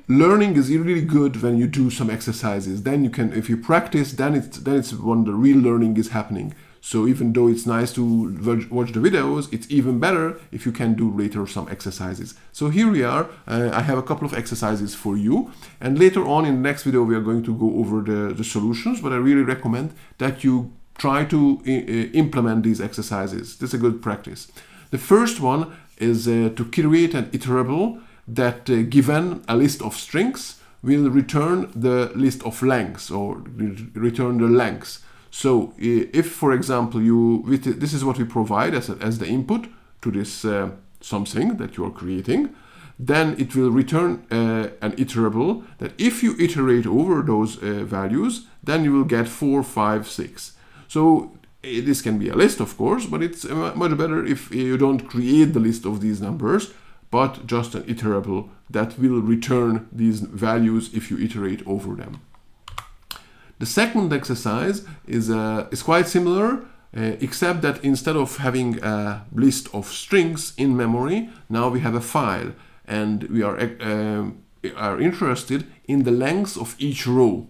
learning is really good when you do some exercises. Then you can, if you practice, then it's when the real learning is happening. So even though it's nice to watch the videos, it's even better if you can do later some exercises. So here we are. I have a couple of exercises for you. And later on in the next video, we are going to go over the solutions. But I really recommend that you try to implement these exercises. This is a good practice. The first one is to create an iterable that given a list of strings will return the list of lengths, or return the lengths. So if, for example, this is what we provide as the input to this something that you are creating, then it will return an iterable that if you iterate over those values, then you will get 4, 5, 6. So this can be a list, of course, but it's much better if you don't create the list of these numbers, but just an iterable that will return these values if you iterate over them. The second exercise is quite similar, except that instead of having a list of strings in memory, now we have a file, and we are interested in the length of each row.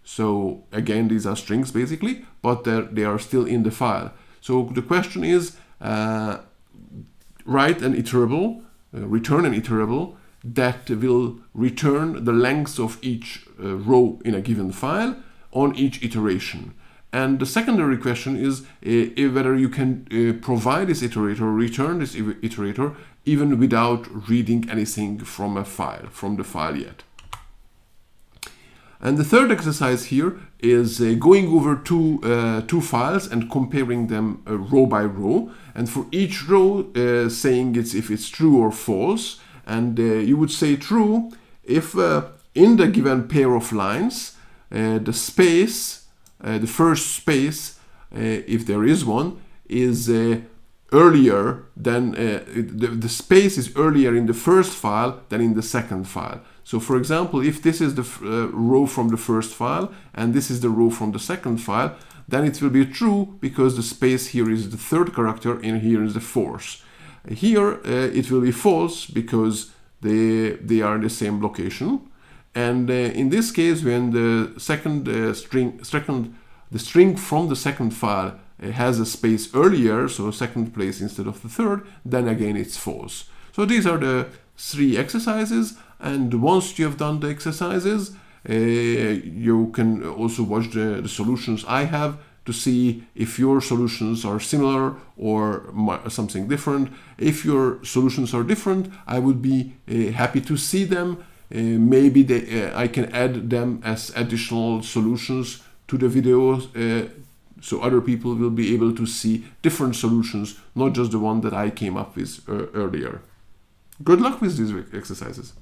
So again, these are strings basically, but they are still in the file. So the question is, write an iterable, return an iterable that will return the length of each row in a given file on each iteration. And the secondary question is whether you can provide this iterator, return this iterator, even without reading anything from the file yet. And the third exercise here is going over two files and comparing them row by row. And for each row, saying if it's true or false. And you would say true if in the given pair of lines, the space, the first space, if there is one, is earlier than the space is earlier in the first file than in the second file. So for example, if this is the row from the first file and this is the row from the second file, then it will be true because the space here is the third character and here is the fourth. Here it will be false because they are in the same location. And in this case, when the string from the second file has a space earlier, so second place instead of the third, then again it's false. So these are the 3 exercises, and once you have done the exercises, you can also watch the solutions I have to see if your solutions are similar or something different. If your solutions are different, I would be happy to see them. Maybe I can add them as additional solutions to the videos, so other people will be able to see different solutions, not just the one that I came up with earlier. Good luck with these exercises.